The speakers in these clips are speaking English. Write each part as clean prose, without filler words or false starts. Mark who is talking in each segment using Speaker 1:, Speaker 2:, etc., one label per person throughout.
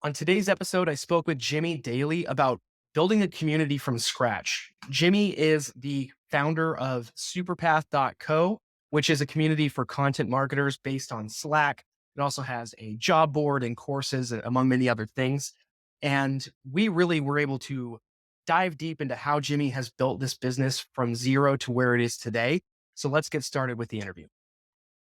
Speaker 1: On today's episode, I spoke with Jimmy Daly about building a community from scratch. Jimmy is the founder of Superpath.co, which is a community for content marketers based on Slack. It also has a job board and courses, among many other things. And we really were able to dive deep into how Jimmy has built this business from zero to where it is today. So let's get started with the interview.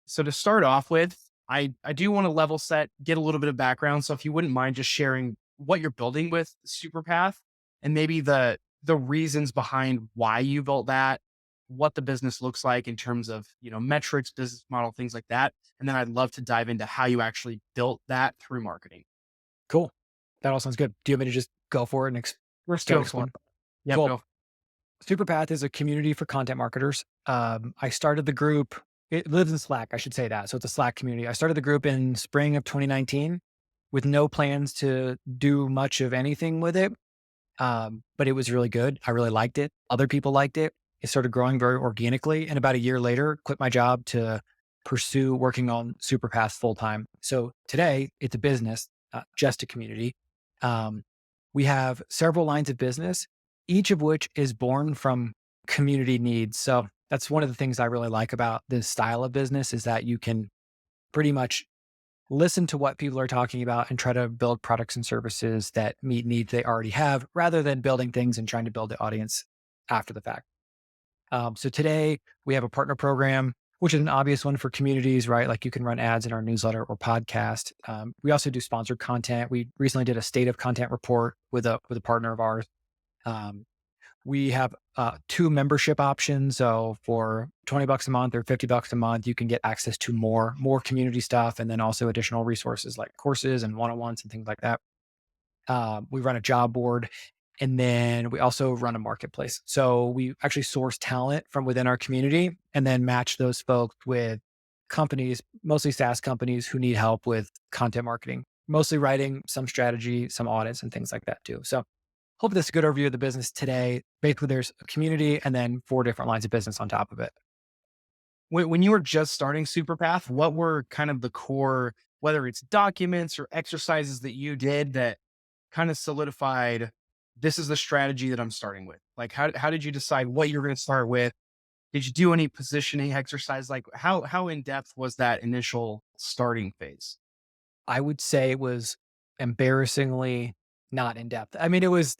Speaker 1: So to start off with, I do want to level set, get a little bit of background. So if you wouldn't mind just sharing what you're building with Superpath and maybe the reasons behind why you built that, what the business looks like in terms of, metrics, business model, things like that. And then I'd love to dive into how you actually built that through marketing.
Speaker 2: Cool. That all sounds good. Do you want me to just go for it and
Speaker 1: Let's
Speaker 2: start
Speaker 1: go for
Speaker 2: explaining?
Speaker 1: it. Yep,
Speaker 2: Cool.
Speaker 1: go.
Speaker 2: Superpath is a community for content marketers. I started the group. It lives in Slack. I should say that. So it's a Slack community. I started the group in spring of 2019 with no plans to do much of anything with it. But it was really good. I really liked it. Other people liked it. It started growing very organically. And about a year later, quit my job to pursue working on Superpath full time. So today it's a business, not just a community. Um, we have several lines of business, each of which is born from community needs. So that's one of the things I really like about this style of business is that you can pretty much listen to what people are talking about and try to build products and services that meet needs they already have rather than building things and trying to build the audience after the fact. So today we have a partner program, which is an obvious one for communities, right? Like you can run ads in our newsletter or podcast. We also do sponsored content. We recently did a state of content report with a partner of ours. Um, we have two membership options. So for $20 a month or $50 a month, you can get access to more community stuff, and then also additional resources like courses and one-on-ones and things like that. We run a job board, and then we also run a marketplace. So we actually source talent from within our community and then match those folks with companies, mostly SaaS companies who need help with content marketing, mostly writing, some strategy, some audits, and things like that too. So hope that's a good overview of the business today. Basically, there's a community and then four different lines of business on top of it.
Speaker 1: When you were just starting Superpath, what were kind of the core, whether it's documents or exercises that you did that kind of solidified this is the strategy that I'm starting with? Like how did you decide what you're going to start with? Did you do any positioning exercise? Like how in depth was that initial starting phase?
Speaker 2: I would say it was embarrassingly not in depth. I mean, it was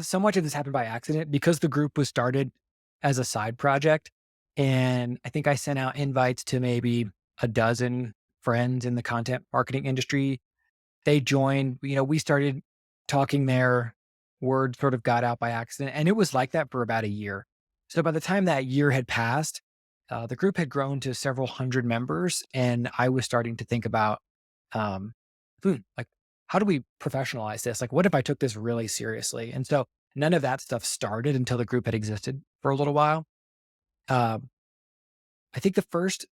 Speaker 2: so much of this happened by accident because the group was started as a side project. And I think I sent out invites to maybe a dozen friends in the content marketing industry. They joined, we started talking there. Word sort of got out by accident. And it was like that for about a year. So by the time that year had passed, the group had grown to several hundred members. And I was starting to think about, um, like, how do we professionalize this? Like, what if I took this really seriously? And so none of that stuff started until the group had existed for a little while. Um, I think the first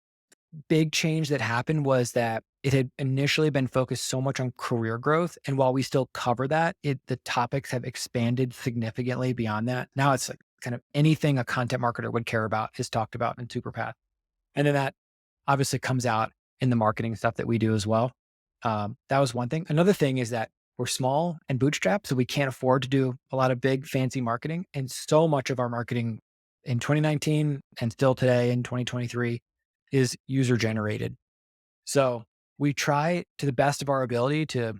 Speaker 2: big change that happened was that it had initially been focused so much on career growth. And while we still cover that, the topics have expanded significantly beyond that. Now it's like kind of anything a content marketer would care about is talked about in Superpath. And then that obviously comes out in the marketing stuff that we do as well. That was one thing. Another thing is that we're small and bootstrapped, so we can't afford to do a lot of big fancy marketing. And so much of our marketing in 2019 and still today in 2023 is user generated. So we try to the best of our ability to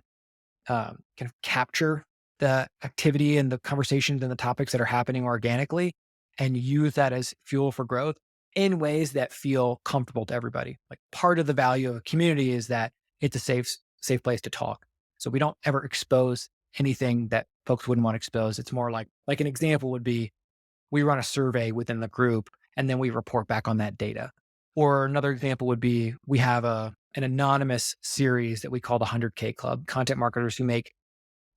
Speaker 2: kind of capture the activity and the conversations and the topics that are happening organically and use that as fuel for growth in ways that feel comfortable to everybody. Like part of the value of a community is that it's a safe place to talk. So we don't ever expose anything that folks wouldn't want to expose. It's more like an example would be we run a survey within the group and then we report back on that data. Or another example would be we have an anonymous series that we call the 100K Club, content marketers who make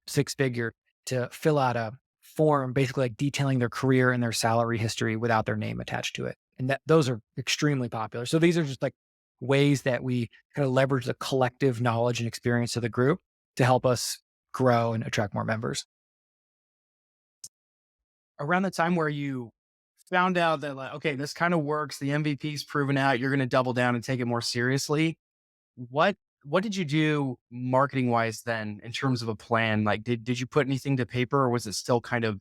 Speaker 2: six figure to fill out a form, basically like detailing their career and their salary history without their name attached to it. And those are extremely popular. So these are just like ways that we kind of leverage the collective knowledge and experience of the group to help us grow and attract more members.
Speaker 1: Around the time where you found out that like, okay, this kind of works, the MVP's proven out, you're going to double down and take it more seriously. What what did you do marketing wise then in terms of a plan? Like, did you put anything to paper, or was it still kind of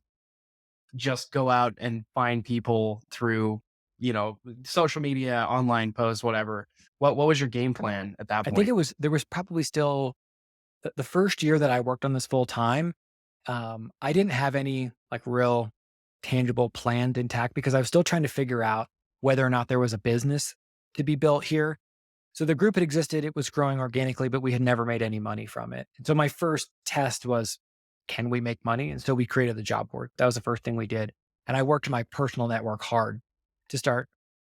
Speaker 1: just go out and find people through, social media, online posts, whatever? What was your game plan at that
Speaker 2: I think
Speaker 1: point?
Speaker 2: there was probably still the first year that I worked on this full time. I didn't have any like real tangible planned intact because I was still trying to figure out whether or not there was a business to be built here. So the group had existed, it was growing organically, but we had never made any money from it. And so my first test was, can we make money? And so we created the job board. That was the first thing we did. And I worked my personal network hard to start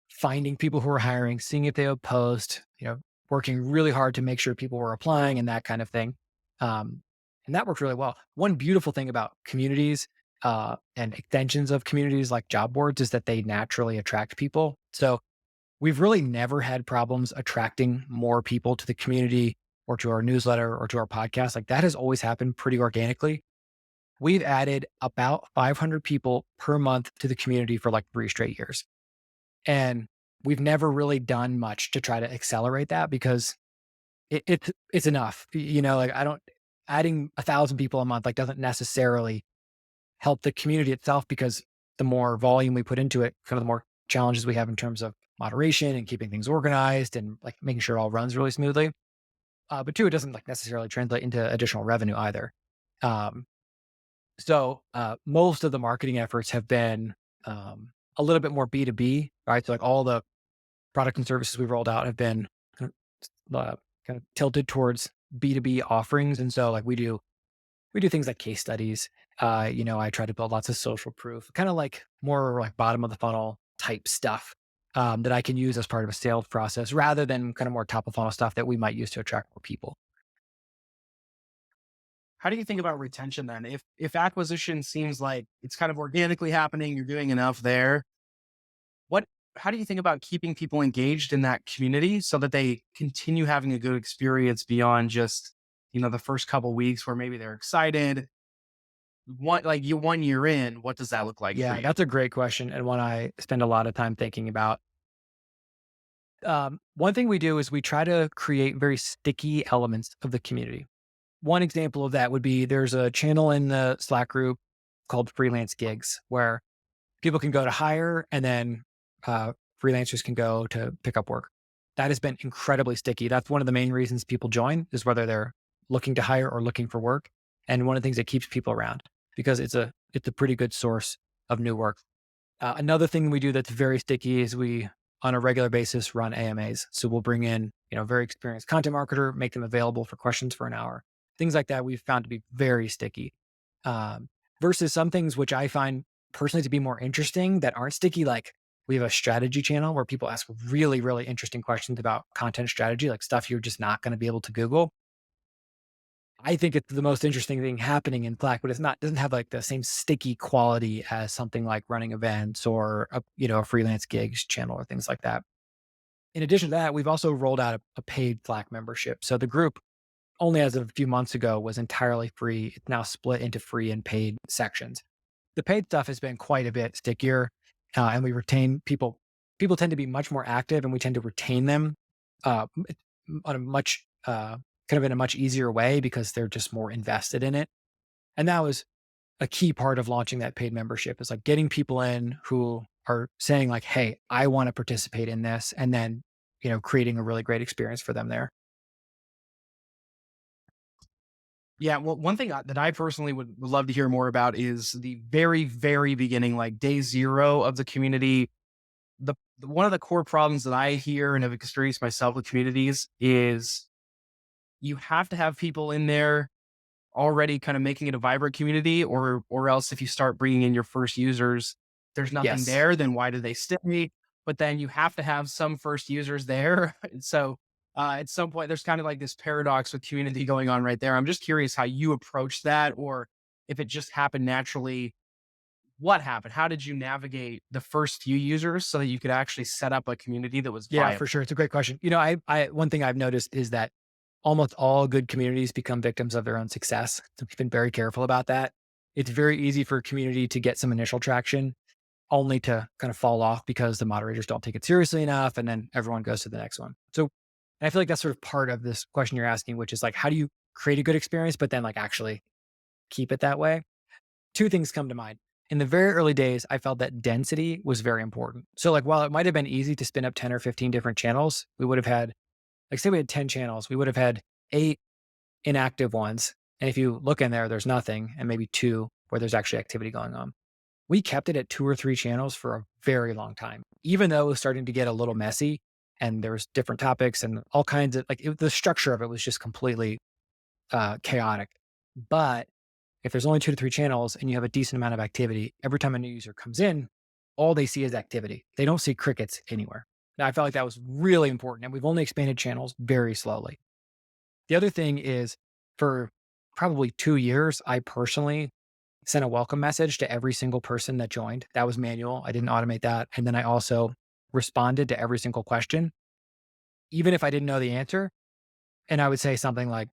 Speaker 2: finding people who were hiring, seeing if they would post, working really hard to make sure people were applying and that kind of thing. And that worked really well. One beautiful thing about communities and extensions of communities like job boards is that they naturally attract people. So we've really never had problems attracting more people to the community or to our newsletter or to our podcast. Like that has always happened pretty organically. We've added about 500 people per month to the community for like 3 straight years. And we've never really done much to try to accelerate that because it's enough. Like I don't adding 1,000 people a month like doesn't necessarily help the community itself because the more volume we put into it, kind of the more challenges we have in terms of moderation and keeping things organized and like making sure it all runs really smoothly. But two, it doesn't like necessarily translate into additional revenue either. Um, so most of the marketing efforts have been a little bit more B2B, right? So like all the product and services we've rolled out have been kind of tilted towards B2B offerings. And so like we do things like case studies. I try to build lots of social proof, kind of like more like bottom of the funnel type stuff that I can use as part of a sales process rather than kind of more top of funnel stuff that we might use to attract more people.
Speaker 1: How do you think about retention then? If acquisition seems like it's kind of organically happening, you're doing enough there, what how do you think about keeping people engaged in that community so that they continue having a good experience beyond just, the first couple weeks where maybe they're excited? 1 year in, what does that look like for
Speaker 2: Yeah,
Speaker 1: you?
Speaker 2: that's a great question and one I spend a lot of time thinking about. One thing we do is we try to create very sticky elements of the community. One example of that would be there's a channel in the Slack group called freelance gigs where people can go to hire and then freelancers can go to pick up work. That has been incredibly sticky. That's one of the main reasons people join is whether they're looking to hire or looking for work. And one of the things that keeps people around because it's a pretty good source of new work. Another thing we do that's very sticky is we, on a regular basis, run AMAs. So we'll bring in, very experienced content marketer, make them available for questions for an hour. Things like that we've found to be very sticky. Um, versus some things which I find personally to be more interesting that aren't sticky. Like we have a strategy channel where people ask really, really interesting questions about content strategy, like stuff you're just not going to be able to Google. I think it's the most interesting thing happening in Slack, but it's not doesn't have like the same sticky quality as something like running events or a freelance gigs channel or things like that. In addition to that, we've also rolled out a paid Slack membership. So the group only as of a few months ago was entirely free. It's now split into free and paid sections. The paid stuff has been quite a bit stickier, and we retain people. People tend to be much more active, and we tend to retain them on a much kind of in a much easier way because they're just more invested in it. And that was a key part of launching that paid membership is like getting people in who are saying like, "Hey, I want to participate in this," and then creating a really great experience for them there.
Speaker 1: Yeah, well, one thing that I personally would love to hear more about is the very, very beginning, like day zero of the community. One of the core problems that I hear and have experienced myself with communities is you have to have people in there already kind of making it a vibrant community, or else if you start bringing in your first users, there's nothing
Speaker 2: Yes.
Speaker 1: there, then why do they stay? But then you have to have some first users there. And so at some point there's kind of like this paradox with community going on right there. I'm just curious how you approach that, or if it just happened naturally. What happened? How did you navigate the first few users so that you could actually set up a community that was
Speaker 2: Yeah, for
Speaker 1: viable?
Speaker 2: sure. It's a great question. I one thing I've noticed is that almost all good communities become victims of their own success. So we've been very careful about that. It's very easy for a community to get some initial traction only to kind of fall off because the moderators don't take it seriously enough and then everyone goes to the next one. So And I feel like that's sort of part of this question you're asking, which is like, how do you create a good experience, but then like actually keep it that way? Two things come to mind. In the very early days, I felt that density was very important. So like while it might have been easy to spin up 10 or 15 different channels, we would have had, like say we had 10 channels, we would have had 8 inactive ones. And if you look in there, there's nothing, and maybe 2 where there's actually activity going on. We kept it at 2 or 3 channels for a very long time, even though it was starting to get a little messy and there was different topics and all kinds of like the structure of it was just completely chaotic. But if there's only 2 to 3 channels and you have a decent amount of activity, every time a new user comes in, all they see is activity. They don't see crickets anywhere. Now, I felt like that was really important, and we've only expanded channels very slowly. The other thing is for probably 2 years, I personally sent a welcome message to every single person that joined. That was manual. I didn't automate that. And then I also responded to every single question, even if I didn't know the answer. And I would say something like,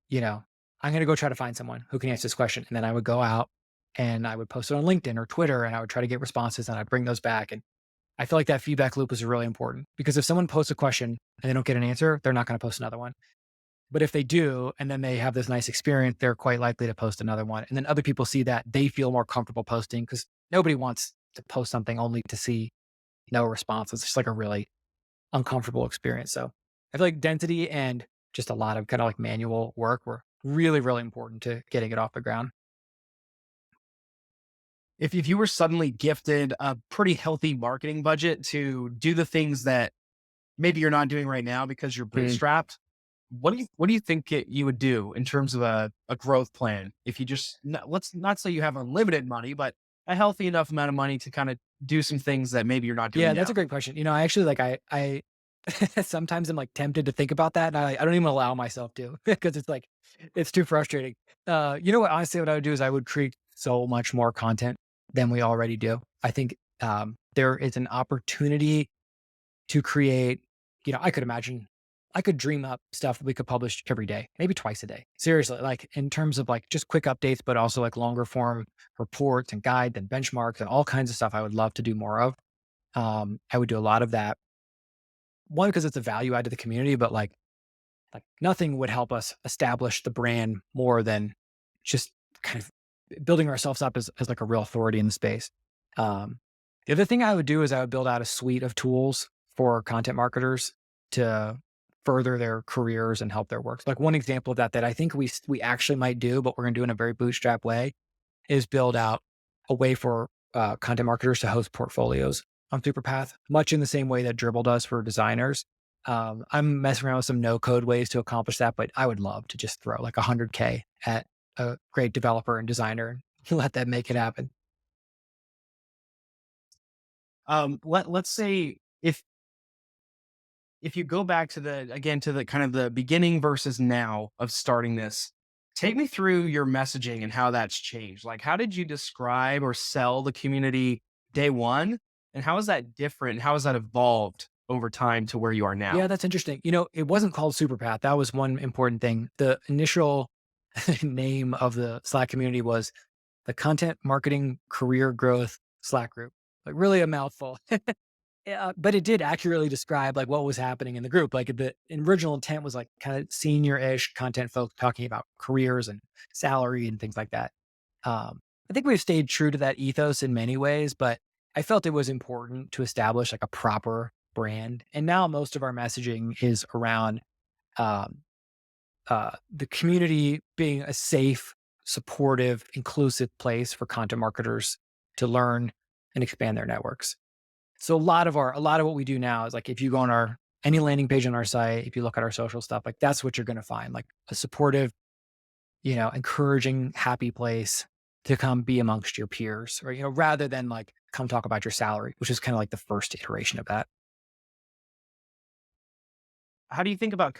Speaker 2: you know, I'm going to go try to find someone who can answer this question. And then I would go out and I would post it on LinkedIn or Twitter and I would try to get responses and I'd bring those back. And I feel like that feedback loop is really important because if someone posts a question and they don't get an answer, they're not going to post another one. But if they do, and then they have this nice experience, they're quite likely to post another one. And then other people see that, they feel more comfortable posting because nobody wants to post something only to see no response. It's just like a really uncomfortable experience. So I feel like density and just a lot of kind of like manual work were really, really important to getting it off the ground.
Speaker 1: If you were suddenly gifted a pretty healthy marketing budget to do the things that maybe you're not doing right now because you're
Speaker 2: Mm.
Speaker 1: bootstrapped, what do you think you would do in terms of a growth plan? If you just let's not say you have unlimited money, but a healthy enough amount of money to kind of do some things that maybe you're not doing
Speaker 2: Yeah, that's
Speaker 1: now.
Speaker 2: a great question. I actually like I sometimes I'm like tempted to think about that and I don't even allow myself to because it's like it's too frustrating. What honestly what I would do is I would create so much more content than we already do. I think there is an opportunity to create, I could imagine I could dream up stuff that we could publish every day, maybe twice a day. Seriously, like in terms of like just quick updates, but also like longer form reports and guides and benchmarks and all kinds of stuff I would love to do more of. I would do a lot of that. One, because it's a value add to the community, but like nothing would help us establish the brand more than just kind of building ourselves up as like a real authority in the space. Um, the other thing I would do is I would build out a suite of tools for content marketers to further their careers and help their work. Like one example of that I think we actually might do, but we're going to do in a very bootstrap way, is build out a way for content marketers to host portfolios on Superpath, much in the same way that Dribble does for designers. I'm messing around with some no code ways to accomplish that, but I would love to just throw like 100K at a great developer and designer and let them make it happen.
Speaker 1: Let's say if you go back to the kind of the beginning versus now of starting this, take me through your messaging and how that's changed. Like, how did you describe or sell the community day one? And how is that different? How has that evolved over time to where you are
Speaker 2: Yeah,
Speaker 1: now?
Speaker 2: that's interesting. It wasn't called Superpath. That was one important thing. The initial name of the Slack community was the Content Marketing Career Growth Slack group. Like really a mouthful. Yeah, but it did accurately describe like what was happening in the group. Like the original intent was like kind of senior-ish content folks talking about careers and salary and things like that. I think we've stayed true to that ethos in many ways, but I felt it was important to establish like a proper brand. And now most of our messaging is around um, the community being a safe, supportive, inclusive place for content marketers to learn and expand their networks. So a lot of what we do now is like if you go on our any landing page on our site, if you look at our social stuff, like that's what you're going to find, like a supportive, encouraging, happy place to come be amongst your peers, or rather than like come talk about your salary, which is kind of like the first iteration of that.
Speaker 1: How do you think about the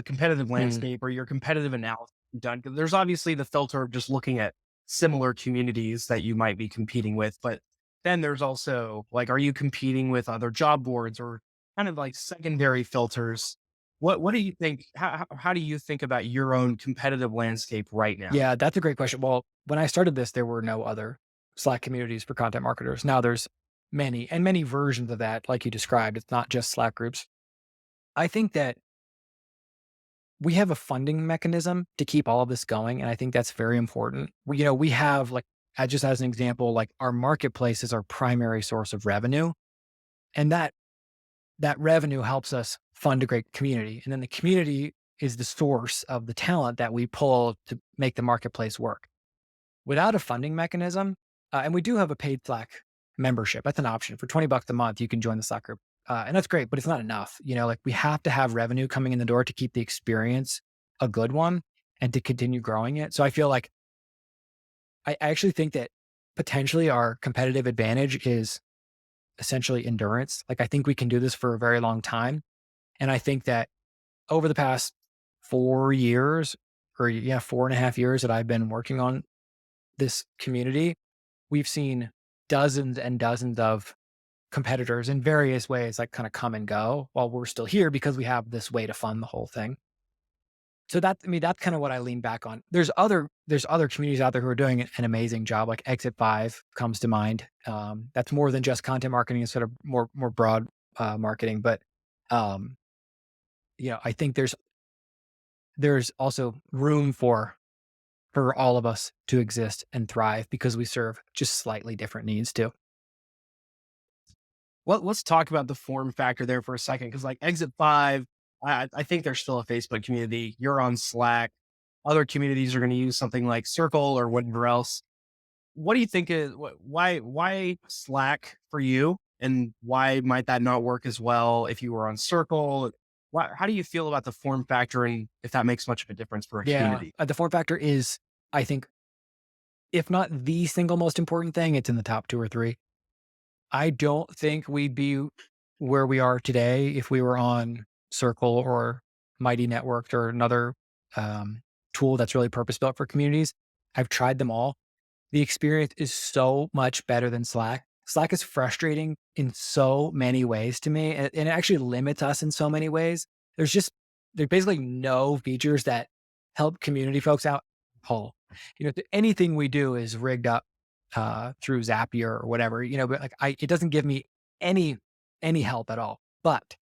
Speaker 1: competitive
Speaker 2: Mm.
Speaker 1: landscape or your competitive analysis done? 'Cause there's obviously the filter of just looking at similar communities that you might be competing with, but then there's also like, are you competing with other job boards or kind of like secondary filters? What do you think? How do you think about your own competitive landscape right now?
Speaker 2: Yeah, that's a great question. Well, when I started this, there were no other Slack communities for content marketers. Now there's many and many versions of that, like you described. It's not just Slack groups. I think that we have a funding mechanism to keep all of this going, and I think that's very important. We have like, just as an example, like our marketplace is our primary source of revenue, and that revenue helps us fund a great community, and then the community is the source of the talent that we pull to make the marketplace work. Without a funding mechanism, and we do have a paid Slack membership. That's an option for $20 a month. You can join the Slack group, and that's great. But it's not enough. Like we have to have revenue coming in the door to keep the experience a good one and to continue growing it. So I feel like I actually think that potentially our competitive advantage is essentially endurance. Like I think we can do this for a very long time, and I think that over the past 4 years, or yeah, 4.5 years that I've been working on this community, we've seen dozens and dozens of competitors in various ways, like kind of come and go while we're still here because we have this way to fund the whole thing. So that's kind of what I lean back on. There's other communities out there who are doing an amazing job. Like Exit 5 comes to mind. That's more than just content marketing, it's sort of more broad marketing. But um, I think there's also room for all of us to exist and thrive because we serve just slightly different needs too.
Speaker 1: Well, let's talk about the form factor there for a second, because like Exit 5, I think there's still a Facebook community. You're on Slack. Other communities are going to use something like Circle or whatever else. What do you think is why Slack for you, and why might that not work as well if you were on Circle? How do you feel about the form factor, and if that makes much of a difference for a
Speaker 2: Yeah,
Speaker 1: community?
Speaker 2: the form factor is, I think, if not the single most important thing, it's in the top 2 or 3. I don't think we'd be where we are today if we were on Circle or Mighty Networked or another um, tool that's really purpose built for communities. I've tried them all. The experience is so much better than Slack. Slack is frustrating in so many ways to me, and it actually limits us in so many ways. There's just there's basically no features that help community folks out at all. Anything we do is rigged up through Zapier or whatever, but like it doesn't give me any any help at all. But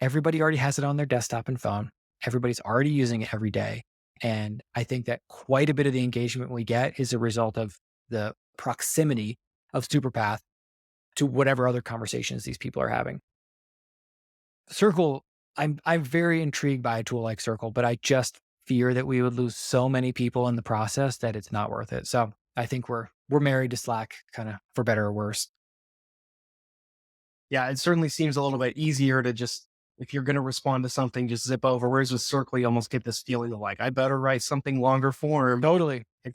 Speaker 2: everybody already has it on their desktop and phone. Everybody's already using it every day. And I think that quite a bit of the engagement we get is a result of the proximity of Superpath to whatever other conversations these people are having. Circle, I'm very intrigued by a tool like Circle, but I just fear that we would lose so many people in the process that it's not worth it. So I think we're married to Slack, kind of for better or worse.
Speaker 1: Yeah, it certainly seems a little bit easier to just, if you're going to respond to something, just zip over. Whereas with Circle, you almost get this feeling of like, I better write something longer form.
Speaker 2: Totally.
Speaker 1: It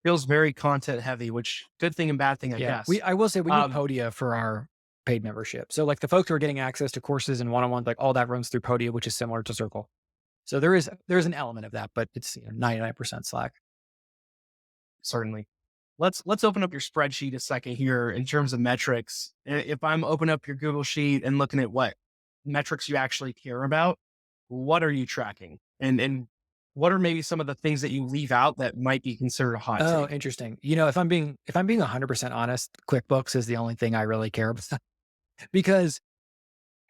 Speaker 1: feels very content heavy, which good thing and bad thing, I
Speaker 2: Yeah.
Speaker 1: guess.
Speaker 2: I will say we use
Speaker 1: Um,
Speaker 2: Podia for our paid membership. So like the folks who are getting access to courses and one-on-ones, like all that runs through Podia, which is similar to Circle. So there is an element of that, but it's 99% Slack.
Speaker 1: Certainly. Let's open up your spreadsheet a second here in terms of metrics. If I'm open up your Google sheet and looking at what metrics you actually care about, what are you tracking? And what are maybe some of the things that you leave out that might be considered a hot
Speaker 2: Oh,
Speaker 1: take?
Speaker 2: interesting. If I'm being 100% honest, QuickBooks is the only thing I really care about because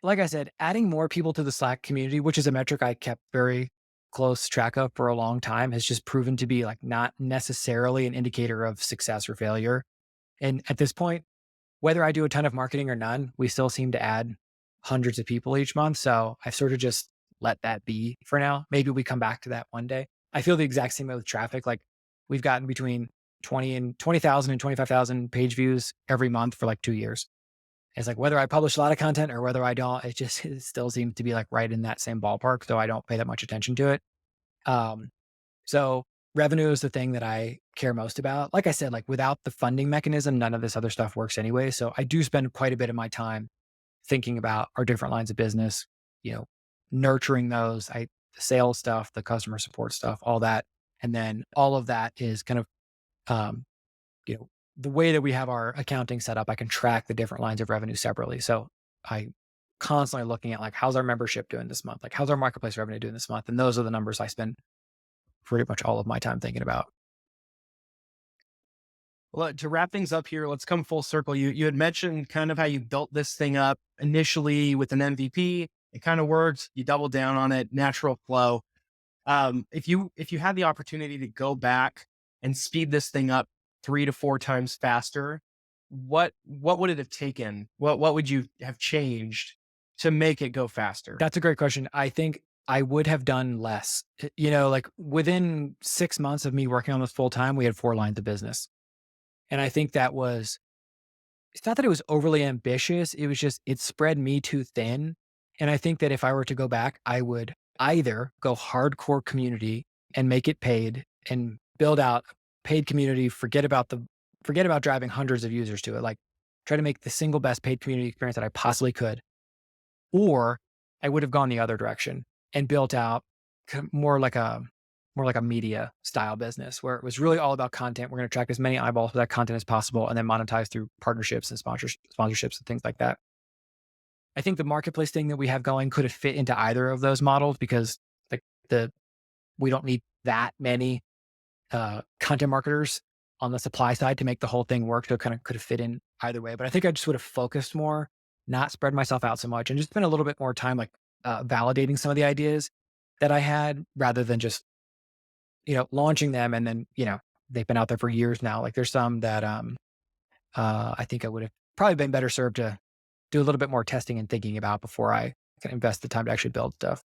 Speaker 2: like I said, adding more people to the Slack community, which is a metric I kept very close track of for a long time, has just proven to be like not necessarily an indicator of success or failure. And at this point, whether I do a ton of marketing or none, we still seem to add hundreds of people each month. So I sort of just let that be for now. Maybe we come back to that one day. I feel the exact same way with traffic. Like we've gotten between 20,000 and 25,000 page views every month for like 2 years. It's like whether I publish a lot of content or whether I don't, it still seems to be like right in that same ballpark. So I don't pay that much attention to it. Um, so revenue is the thing that I care most about. Like I said, like without the funding mechanism, none of this other stuff works anyway. So I do spend quite a bit of my time thinking about our different lines of business, you know, nurturing those, the sales stuff, the customer support stuff, all that. And then all of that is kind of, um, you know, the way that we have our accounting set up, I can track the different lines of revenue separately. So I constantly looking at like, how's our membership doing this month? Like, how's our marketplace revenue doing this month? And those are the numbers I spend pretty much all of my time thinking about.
Speaker 1: Well, to wrap things up here, let's come full circle. You had mentioned kind of how you built this thing up initially with an MVP. It kind of worked. You double down on it, natural flow. If you had the opportunity to go back and speed this thing up 3 to 4 times faster, what would it have taken? What would you have changed to make it go faster?
Speaker 2: That's a great question. I think I would have done less. You know, like within 6 months of me working on this full time, we had 4 lines of business. And I think that was it's not that it was overly ambitious, it was just it spread me too thin. And I think that if I were to go back, I would either go hardcore community and make it paid and build out a paid community, forget about driving hundreds of users to it, like try to make the single best paid community experience that I possibly could. Or I would have gone the other direction and built out more like a media style business where it was really all about content. We're going to attract as many eyeballs for that content as possible and then monetize through partnerships and sponsorships and things like that. I think the marketplace thing that we have going could have fit into either of those models because like the we don't need that many content marketers on the supply side to make the whole thing work. So it kind of could have fit in either way. But I think I just would have focused more, not spread myself out so much, and just spend a little bit more time like validating some of the ideas that I had rather than just launching them and then they've been out there for years now. Like there's some that I think I would have probably been better served to do a little bit more testing and thinking about before I can invest the time to actually build stuff.